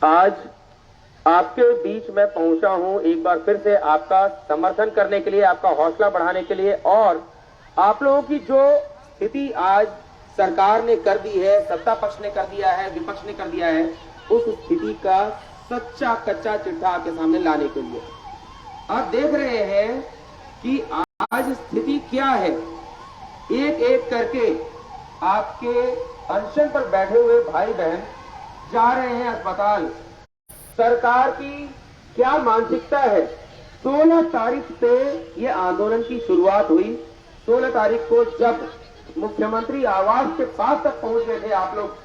आज आपके बीच में पहुंचा हूं एक बार फिर से आपका समर्थन करने के लिए, आपका हौसला बढ़ाने के लिए, और आप लोगों की जो स्थिति आज सरकार ने कर दी है, सत्ता पक्ष ने कर दिया है, विपक्ष ने कर दिया है, उस स्थिति का सच्चा कच्चा चिट्ठा आपके सामने लाने के लिए। आप देख रहे हैं कि आज स्थिति क्या है। एक एक करके आपके अनशन पर बैठे हुए भाई बहन जा रहे हैं अस्पताल। सरकार की क्या मानसिकता है। 16 तारीख से ये आंदोलन की शुरुआत हुई। 16 तारीख को जब मुख्यमंत्री आवास के पास तक पहुंच गए थे आप लोग,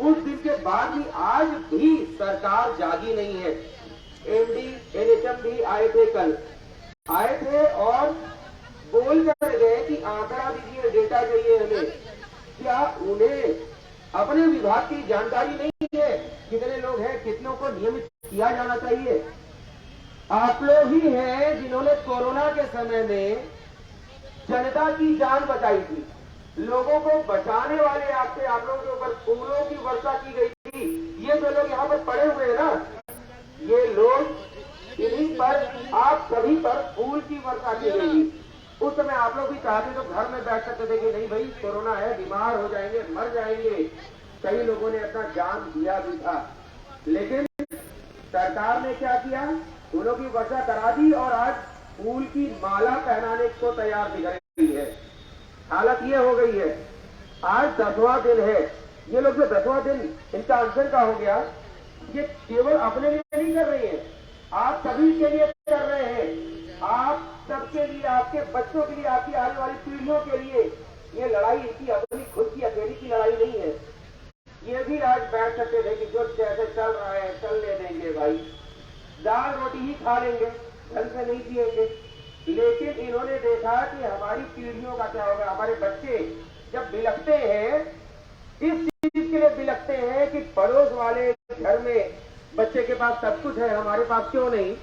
उस दिन के बाद भी आज भी सरकार जागी नहीं है। एमडी एनएचएम भी आए थे, कल आए थे और बोल कर गए कि आंकड़ा दीजिए, डेटा चाहिए हमें। क्या उन्हें अपने विभाग की जानकारी नहीं है कितने लोग हैं, कितनों को नियमित किया जाना चाहिए? आप लोग ही हैं जिन्होंने कोरोना के समय में जनता की जान बचाई थी। लोगों को बचाने वाले आपसे, आप लोगों के ऊपर फूलों की वर्षा की गई थी। ये जो लोग यहाँ पर पड़े हुए हैं ना, ये लोग, इन्हीं पर, आप सभी पर फूल की वर्षा की गई थी। उस समय आप लोग भी चाहते तो घर में बैठ सकते थे कि नहीं भाई कोरोना है, बीमार हो जाएंगे, मर जाएंगे। कई लोगों ने अपना जान दिया भी था, लेकिन सरकार ने क्या किया, फूलों की वर्षा करा दी और आज फूल की माला पहनाने को तैयार दिख रही है। हालत ये हो गई है। आज 10वां दिन है। ये लोग जो 10वां दिन इनका अनशन का हो गया, ये केवल अपने लिए नहीं कर रहे हैं, आप सभी के लिए कर रहे हैं। आप सबके लिए, आपके बच्चों के लिए, आपकी आने वाली पीढ़ियों के लिए। ये लड़ाई इनकी अपनी खुद की अकेली की लड़ाई नहीं है। ये भी आज बैठ सकते थे कि जो जैसे चल रहा है चलने देंगे भाई, दाल रोटी ही खा लेंगे, ढंग से नहीं पिएंगे। लेकिन इन्होंने देखा कि हमारी पीढ़ियों का क्या होगा। हमारे बच्चे जब बिलखते हैं, इस चीज के लिए बिलखते हैं कि पड़ोस वाले घर में बच्चे के पास सब कुछ है, हमारे पास क्यों नहीं।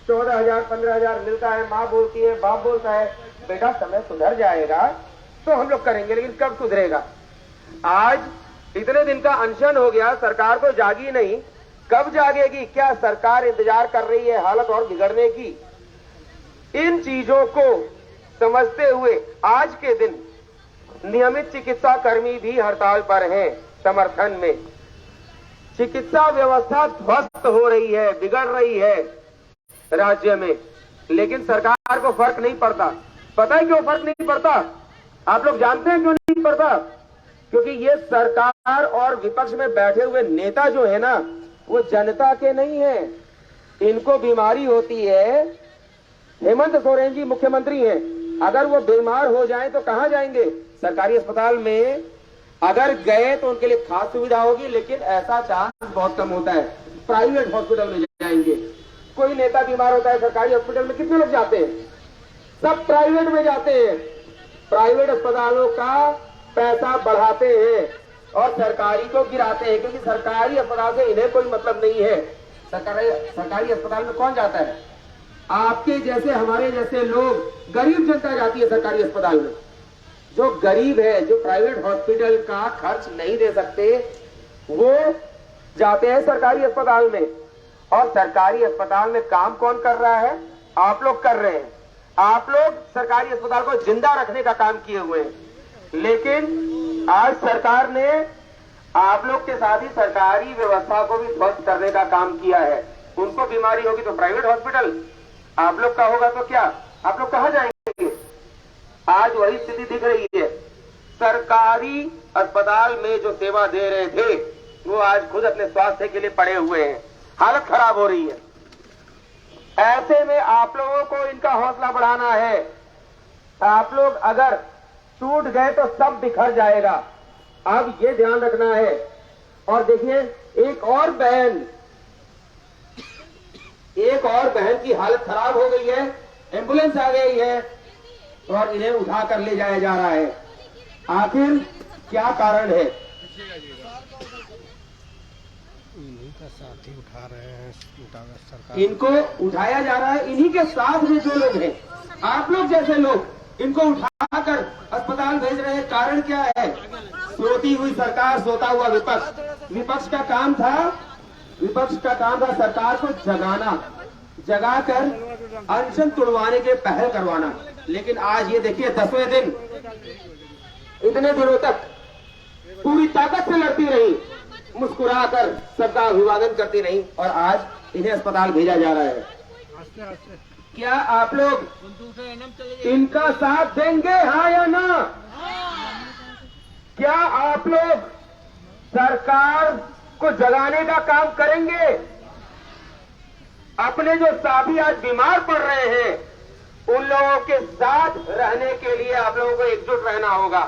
14,000 15,000 मिलता है, माँ बोलती है, बाप बोलता है बेटा समय सुधर जाएगा तो हम लोग करेंगे। लेकिन कब सुधरेगा? आज इतने दिन का अनशन हो गया, सरकार तो जागी नहीं। कब जागेगी? क्या सरकार इंतजार कर रही है हालत और बिगड़ने की? इन चीजों को समझते हुए आज के दिन नियमित चिकित्सा कर्मी भी हड़ताल पर हैं समर्थन में। चिकित्सा व्यवस्था ध्वस्त हो रही है, बिगड़ रही है राज्य में, लेकिन सरकार को फर्क नहीं पड़ता। पता है क्यों फर्क नहीं पड़ता? आप लोग जानते हैं क्यों नहीं पड़ता? क्योंकि ये सरकार और विपक्ष में बैठे हुए नेता जो है ना, वो जनता के नहीं है। इनको बीमारी होती है। हेमंत सोरेन जी मुख्यमंत्री हैं, अगर वो बीमार हो जाएं तो कहां जाएंगे? सरकारी अस्पताल में अगर गए तो उनके लिए खास सुविधा होगी, लेकिन ऐसा चांस बहुत कम होता है। प्राइवेट हॉस्पिटल में जाएंगे। कोई नेता बीमार होता है सरकारी हॉस्पिटल में, कितने लोग जाते हैं? सब प्राइवेट में जाते हैं। प्राइवेट अस्पतालों का पैसा बढ़ाते हैं और सरकारी को गिराते हैं, क्योंकि सरकारी अस्पताल से इन्हें कोई मतलब नहीं है। सरकारी अस्पताल में कौन जाता है? आपके जैसे, हमारे जैसे लोग, गरीब जनता जाती है सरकारी अस्पताल में। जो गरीब है, जो प्राइवेट हॉस्पिटल का खर्च नहीं दे सकते, वो जाते हैं सरकारी अस्पताल में। और सरकारी अस्पताल में काम कौन कर रहा है? आप लोग कर रहे हैं। आप लोग सरकारी अस्पताल को जिंदा रखने का काम किए हुए हैं। लेकिन आज सरकार ने आप लोग के साथ ही सरकारी व्यवस्था को भी ध्वस्त करने का काम किया है। उनको बीमारी होगी तो प्राइवेट हॉस्पिटल, आप लोग का होगा तो क्या? आप लोग कहां जाएंगे? आज वही स्थिति दिख रही है। सरकारी अस्पताल में जो सेवा दे रहे थे, वो आज खुद अपने स्वास्थ्य के लिए पड़े हुए हैं। हालत खराब हो रही है। ऐसे में आप लोगों को इनका हौसला बढ़ाना है। आप लोग अगर टूट गए तो सब बिखर जाएगा, अब ये ध्यान रखना है। और देखिए, एक और बहन की हालत खराब हो गई है, एम्बुलेंस आ गई है और इन्हें उठा कर ले जाया जा रहा है। आखिर क्या कारण है? इन्हीं का साथ ही उठा रहे हैं सरकार। इनको उठाया जा रहा है। इन्हीं के साथ में जो लोग हैं, आप लोग जैसे लोग, इनको उठाकर अस्पताल भेज रहे हैं। कारण क्या है? सोती हुई सरकार, सोता हुआ विपक्ष। विपक्ष का काम था विपक्ष का काम था सरकार को जगाकर अनशन तुड़वाने के पहल करवाना। लेकिन आज ये देखिए 10वें दिन, इतने दिनों तक पूरी ताकत से लड़ती रही, मुस्कुराकर सबका अभिवादन करती रही, और आज इन्हें अस्पताल भेजा जा रहा है। क्या आप लोग इनका साथ देंगे, हाँ या ना? क्या आप लोग सरकार को जगाने का काम करेंगे? अपने जो साथी आज बीमार पड़ रहे हैं उन लोगों के साथ रहने के लिए आप लोगों को एकजुट रहना होगा।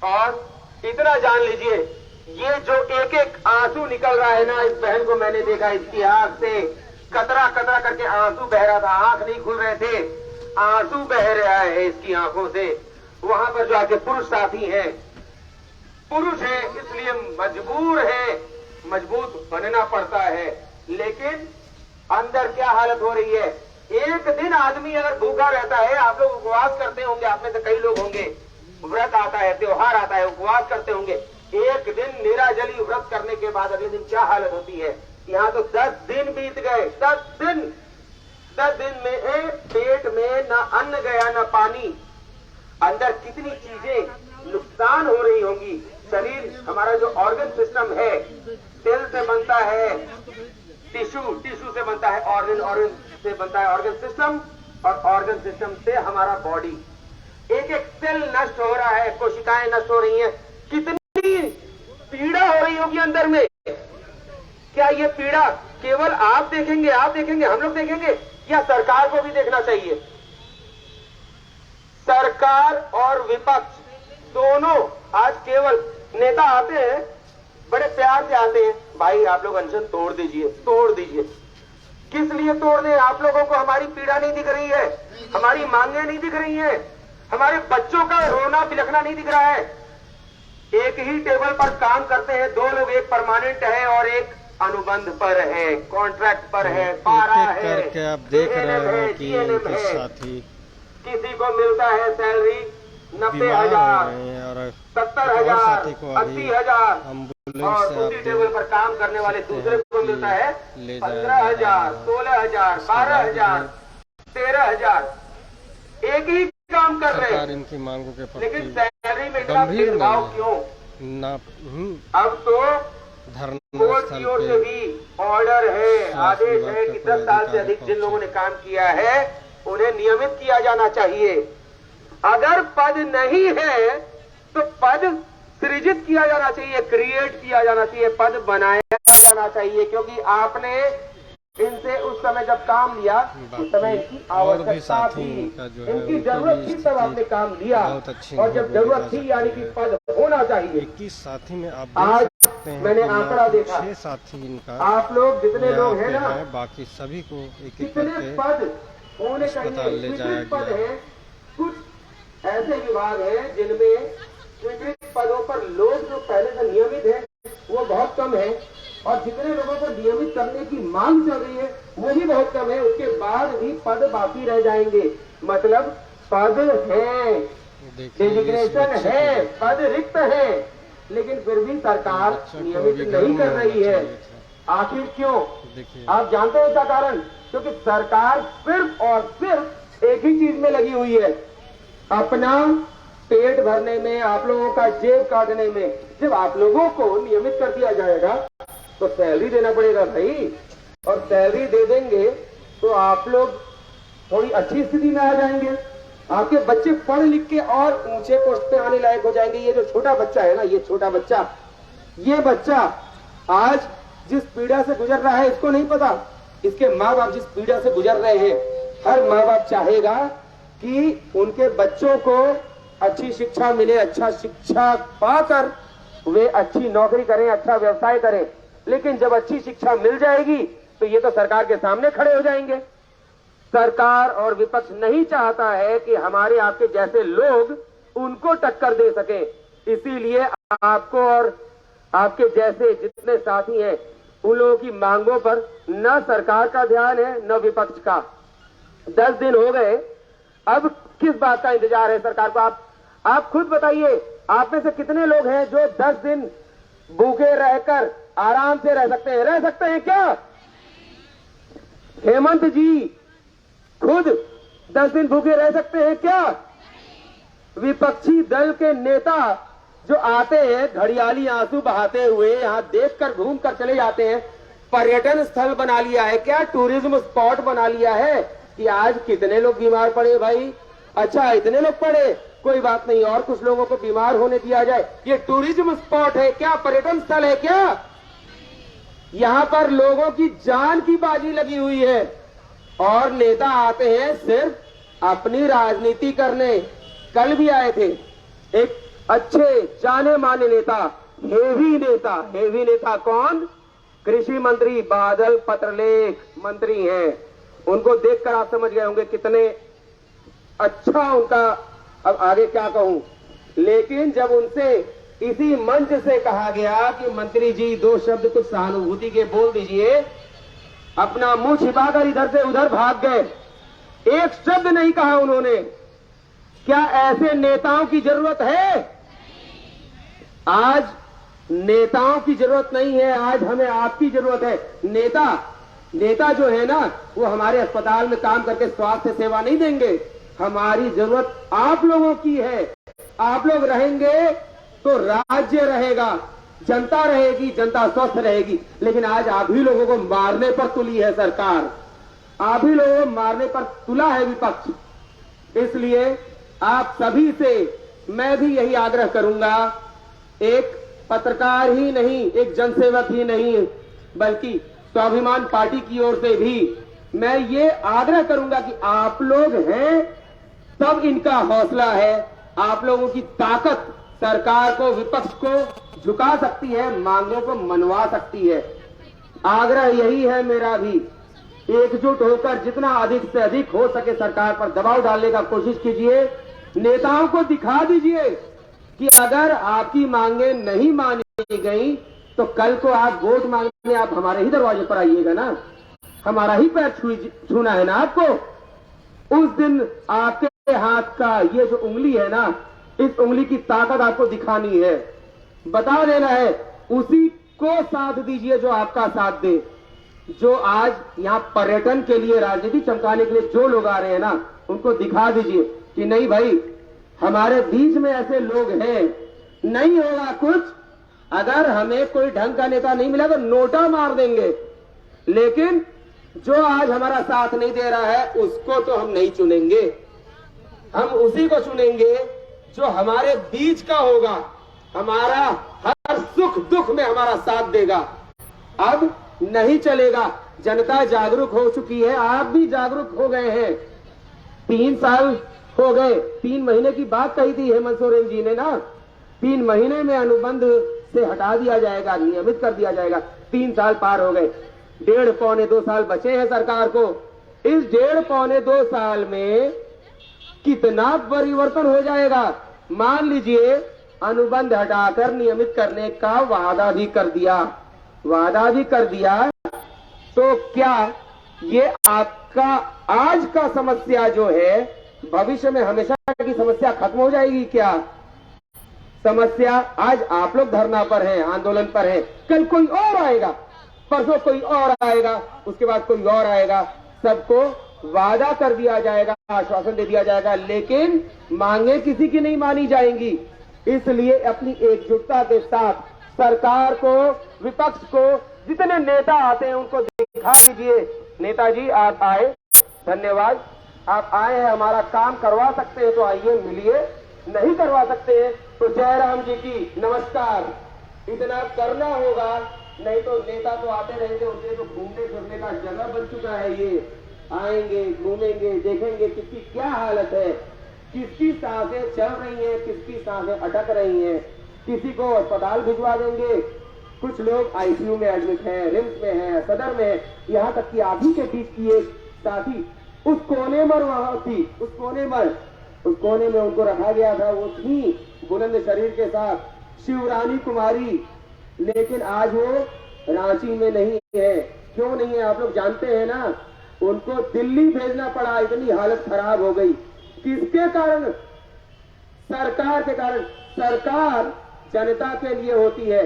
और इतना जान लीजिए, ये जो एक एक आंसू निकल रहा है ना, इस बहन को मैंने देखा, इसकी आंख से कतरा कतरा करके आंसू बह रहा था, आंख नहीं खुल रहे थे, आंसू बह रहा है इसकी आंखों से। वहां पर जो आपके पुरुष साथी हैं, पुरुष है इसलिए मजबूर है, मजबूत बनना पड़ता है, लेकिन अंदर क्या हालत हो रही है। एक दिन आदमी अगर भूखा रहता है, आप लोग उपवास करते होंगे, आप में से कई लोग होंगे, व्रत आता है, त्योहार आता है, उपवास करते होंगे, एक दिन निराजली व्रत करने के बाद अगले दिन क्या हालत होती है। यहाँ तो 10 दिन बीत गए, 10 दिन में पेट में न अन्न गया न पानी, अंदर कितनी चीजें नुकसान हो रही होंगी। शरीर, हमारा जो ऑर्गन सिस्टम है, सेल से बनता है, टिश्यू से बनता है, ऑर्गन से बनता है ऑर्गन सिस्टम, और ऑर्गन सिस्टम से हमारा बॉडी। एक एक सेल नष्ट हो रहा है, कोशिकाएं नष्ट हो रही हैं, कितनी पीड़ा हो रही होगी अंदर में। क्या ये पीड़ा केवल आप देखेंगे, हम लोग देखेंगे, या सरकार को भी देखना चाहिए? सरकार और विपक्ष दोनों आज केवल नेता आते हैं, बड़े प्यार से आते हैं, भाई आप लोग अनशन तोड़ दीजिए, तोड़ दीजिए। किस लिए तोड़ दें? आप लोगों को हमारी पीड़ा नहीं दिख रही है, हमारी मांगे नहीं दिख रही हैं, हमारे बच्चों का रोना बिलखना नहीं दिख रहा है। एक ही टेबल पर काम करते हैं दो लोग, एक परमानेंट है और एक अनुबंध पर है, कॉन्ट्रैक्ट पर है, पारा है, करके आप देख रहे हो कि इनके साथी किसी को मिलता है सैलरी 90,000, 70,000, 80,000, और उसी टेबल पर काम करने वाले दूसरे को मिलता है 15,000, 16,000, 12,000, 13,000। एक ही काम कर रहे हैं, इनकी मांगों के प्रति लेकिन सैलरी में इतना भेदभाव क्यों? अब तो कोर्ट की ओर से भी ऑर्डर है, आदेश है कि 10 साल से अधिक जिन लोगों ने काम किया है उन्हें नियमित किया जाना चाहिए। अगर पद नहीं है तो पद सृजित किया जाना चाहिए, क्रिएट किया जाना चाहिए, पद बनाया जाना चाहिए, क्योंकि आपने इनसे उस समय जब काम लिया उस समय इनकी आवश्यकता थी, इनकी जरूरत थी, तब आपने काम लिया, और जब जरूरत थी यानी कि पद होना चाहिए। 21 साथी में आप आज मैंने आंकड़ा देखा, 6 साथी इनका, आप लोग जितने लोग हैं ना, बाकी सभी को एक एक कितने करके पद होने अस्पताल ले जाया पद गया। हैं। कुछ ऐसे विभाग हैं जिनमें स्वीकृत पदों पर लोग जो पहले से नियमित है वो बहुत कम है, और जितने लोगों को नियमित करने की मांग चल रही है वो भी बहुत कम है। उसके बाद भी पद बाकी रह जाएंगे, मतलब पद है, डेजिग्नेशन है, पद रिक्त है, लेकिन फिर भी सरकार नियमित नहीं कर रही है। आखिर क्यों? आप जानते हो इसका कारण? क्योंकि सरकार सिर्फ और सिर्फ एक ही चीज में लगी हुई है, अपना पेट भरने में, आप लोगों का जेब काटने में। जब आप लोगों को नियमित कर दिया जाएगा तो सैलरी देना पड़ेगा भाई, और सैलरी दे देंगे तो आप लोग थोड़ी अच्छी स्थिति में आ जाएंगे, आपके बच्चे पढ़ लिख के और ऊंचे पोस्ट पे आने लायक हो जाएंगे। ये जो छोटा बच्चा है ना, ये छोटा बच्चा, ये बच्चा आज जिस पीड़ा से गुजर रहा है इसको नहीं पता, इसके माँ बाप जिस पीड़ा से गुजर रहे हैं, हर माँ बाप चाहेगा कि उनके बच्चों को अच्छी शिक्षा मिले, अच्छा शिक्षा पाकर वे अच्छी नौकरी करें, अच्छा व्यवसाय करें। लेकिन जब अच्छी शिक्षा मिल जाएगी तो ये तो सरकार के सामने खड़े हो जाएंगे। सरकार और विपक्ष नहीं चाहता है कि हमारे आपके जैसे लोग उनको टक्कर दे सके, इसीलिए आपको और आपके जैसे जितने साथी हैं उन लोगों की मांगों पर न सरकार का ध्यान है न विपक्ष का। 10 दिन हो गए, अब किस बात का इंतजार है सरकार को? आप खुद बताइए, आप में से कितने लोग हैं जो 10 दिन भूखे रहकर आराम से रह सकते हैं क्या? हेमंत जी खुद 10 दिन भूखे रह सकते हैं क्या? विपक्षी दल के नेता जो आते हैं घड़ियाली आंसू बहाते हुए यहां देखकर घूम कर चले जाते हैं, पर्यटन स्थल बना लिया है क्या, टूरिज्म स्पॉट बना लिया है कि आज कितने लोग बीमार पड़े भाई? अच्छा इतने लोग पड़े, कोई बात नहीं, और कुछ लोगों को बीमार होने दिया जाए। ये टूरिज्म स्पॉट है क्या? पर्यटन स्थल है क्या? यहां पर लोगों की जान की बाजी लगी हुई है और नेता आते हैं सिर्फ अपनी राजनीति करने। कल भी आए थे एक अच्छे जाने माने नेता, हेवी नेता कौन? कृषि मंत्री बादल पत्रलेख मंत्री हैं। उनको देखकर आप समझ गए होंगे कितने अच्छा उनका, अब आगे क्या कहूं। लेकिन जब उनसे इसी मंच से कहा गया कि मंत्री जी 2 शब्द कुछ सहानुभूति के बोल दीजिए, अपना मुंह छिपाकर इधर से उधर भाग गए, एक शब्द नहीं कहा उन्होंने। क्या ऐसे नेताओं की जरूरत है? आज नेताओं की जरूरत नहीं है, आज हमें आपकी जरूरत है। नेता जो है ना, वो हमारे अस्पताल में काम करके स्वास्थ्य सेवा नहीं देंगे। हमारी जरूरत आप लोगों की है। आप लोग रहेंगे तो राज्य रहेगा, जनता रहेगी, जनता स्वस्थ रहेगी। लेकिन आज आप ही लोगों को मारने पर तुली है सरकार, आप ही लोगों को मारने पर तुला है विपक्ष। इसलिए आप सभी से मैं भी यही आग्रह करूंगा, एक पत्रकार ही नहीं, एक जनसेवक ही नहीं, बल्कि स्वाभिमान पार्टी की ओर से भी मैं ये आग्रह करूंगा कि आप लोग हैं तब इनका हौसला है। आप लोगों की ताकत सरकार को, विपक्ष को झुका सकती है, मांगों को मनवा सकती है। आग्रह यही है मेरा भी, एकजुट होकर जितना अधिक से अधिक हो सके सरकार पर दबाव डालने का कोशिश कीजिए। नेताओं को दिखा दीजिए कि अगर आपकी मांगे नहीं मानी गई तो कल को आप वोट मांगने आप हमारे ही दरवाजे पर आइएगा ना, हमारा ही पैर छूना है ना आपको। उस दिन आपके हाथ का ये जो उंगली है ना, इस उंगली की ताकत आपको दिखानी है, बता देना है, उसी को साथ दीजिए जो आपका साथ दे। जो आज यहाँ पर्यटन के लिए, राजनीति चमकाने के लिए जो लोग आ रहे हैं ना, उनको दिखा दीजिए कि नहीं भाई, हमारे बीच में ऐसे लोग हैं, नहीं होगा कुछ। अगर हमें कोई ढंग का नेता नहीं मिला तो नोटा मार देंगे, लेकिन जो आज हमारा साथ नहीं दे रहा है उसको तो हम नहीं चुनेंगे। हम उसी को चुनेंगे जो हमारे बीच का होगा, हमारा हर सुख दुख में हमारा साथ देगा। अब नहीं चलेगा, जनता जागरूक हो चुकी है, आप भी जागरूक हो गए हैं। 3 साल हो गए, 3 महीने की बात कही थी हेमंत सोरेन जी ने ना, 3 महीने में अनुबंध से हटा दिया जाएगा, नियमित कर दिया जाएगा। 3 साल पार हो गए, 1.5 पौने 2 साल बचे हैं सरकार को। इस 1.5 पौने 2 साल में कितना परिवर्तन हो जाएगा? मान लीजिए अनुबंध हटाकर नियमित करने का वादा भी कर दिया, तो क्या ये आपका आज का समस्या जो है भविष्य में हमेशा की समस्या खत्म हो जाएगी क्या? समस्या आज आप लोग धरना पर हैं, आंदोलन पर हैं, कल कोई और आएगा, परसों कोई और आएगा, उसके बाद कोई और आएगा। सबको वादा कर दिया जाएगा, आश्वासन दे दिया जाएगा, लेकिन मांगे किसी की नहीं मानी जाएंगी। इसलिए अपनी एकजुटता के साथ सरकार को, विपक्ष को, जितने नेता आते हैं उनको दिखा दीजिए, नेताजी आप आए, धन्यवाद, आप आए हैं, हमारा काम करवा सकते हैं तो आइए मिलिए, नहीं करवा सकते हैं तो जयराम जी की नमस्कार, इतना करना होगा। नहीं तो नेता तो आते रहेंगे, उनके तो घूमने फिरने का जगह बन चुका है ये, आएंगे, घूमेंगे, देखेंगे किसकी क्या हालत है, किसकी सांसें चल रही हैं, किसकी सांसें अटक रही हैं, किसी को अस्पताल भिजवा देंगे, कुछ लोग आईसीयू में एडमिट हैं, रिम्स में हैं, सदर में, यहाँ तक कि आप ही के बीच की एक साथी उस कोने में वहां थी, उस कोने में उनको रखा गया था, वो थी बुलंद शरीर के साथ, शिवरानी कुमारी, लेकिन आज वो रांची में नहीं है। क्यों नहीं है आप लोग जानते हैं ना, उनको दिल्ली भेजना पड़ा, इतनी हालत खराब हो गई। किसके कारण? सरकार के कारण। सरकार जनता के लिए होती है,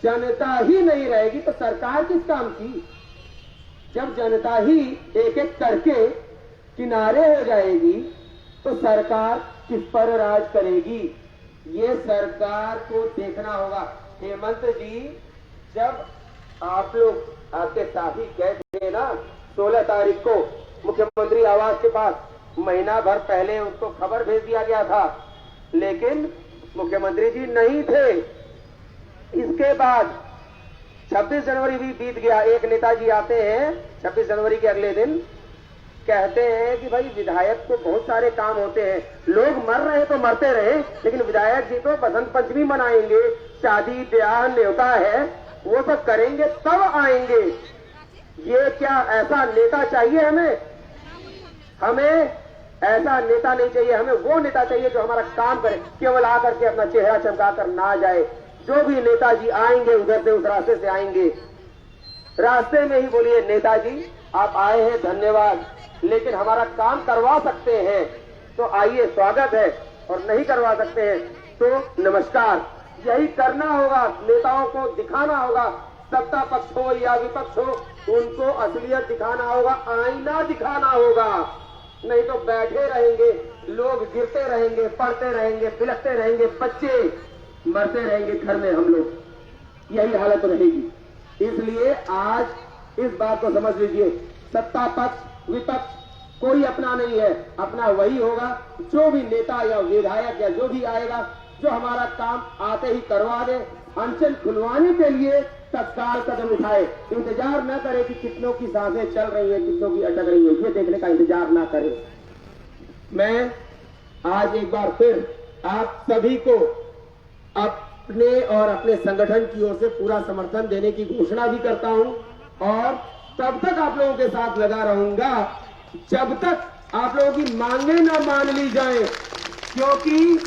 जनता ही नहीं रहेगी तो सरकार किस काम की? जब जनता ही एक एक करके किनारे हो जाएगी तो सरकार किस पर राज करेगी? ये सरकार को देखना होगा। हेमंत जी, जब आप लोग आपके साथी गए थे ना 16 तारीख को मुख्यमंत्री आवास के पास, महीना भर पहले उसको खबर भेज दिया गया था, लेकिन मुख्यमंत्री जी नहीं थे। इसके बाद 26 जनवरी भी बीत गया। एक नेताजी आते हैं 26 जनवरी के अगले दिन, कहते हैं कि भाई विधायक को बहुत सारे काम होते हैं, लोग मर रहे तो मरते रहे, लेकिन विधायक जी तो बसंत पंचमी मनाएंगे, शादी ब्याह न्योता है वो सब करेंगे तब आएंगे। ये क्या ऐसा नेता चाहिए हमें? हमें ऐसा नेता नहीं चाहिए, हमें वो नेता चाहिए जो हमारा काम करे, केवल आकर के अपना चेहरा चमका कर ना जाए। जो भी नेताजी आएंगे उधर से उस रास्ते से आएंगे, रास्ते में ही बोलिए नेताजी आप आए हैं धन्यवाद, लेकिन हमारा काम करवा सकते हैं तो आइए स्वागत है, और नहीं करवा सकते हैं तो नमस्कार। यही करना होगा, नेताओं को दिखाना होगा, सत्ता पक्ष हो या विपक्ष हो उनको असलियत दिखाना होगा, आईना दिखाना होगा। नहीं तो बैठे रहेंगे, लोग गिरते रहेंगे, पड़ते रहेंगे, बिलखते रहेंगे, बच्चे मरते रहेंगे घर में, हम लोग, यही हालत रहेगी। इसलिए आज इस बात को समझ लीजिए, सत्ता पक्ष विपक्ष कोई अपना नहीं है, अपना वही होगा जो भी नेता या विधायक या जो भी आएगा जो हमारा काम आते ही करवा दे, अनशन खुलवाने के लिए तत्काल कदम उठाए। इंतजार न करे कि कितनों की सांसें चल रही है, कितनों की अटक रही है, ये देखने का इंतजार ना करे। मैं आज एक बार फिर आप सभी को अपने और अपने संगठन की ओर से पूरा समर्थन देने की घोषणा भी करता हूं, और तब तक आप लोगों के साथ लगा रहूंगा जब तक आप लोगों की मांगे ना मान ली जाए, क्योंकि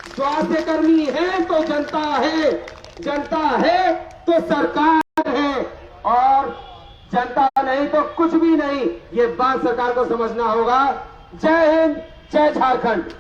स्वास्थ्य कर्मी है तो जनता है, जनता है तो सरकार है, और जनता नहीं तो कुछ भी नहीं। ये बात सरकार को समझना होगा। जय हिंद, जय झारखंड।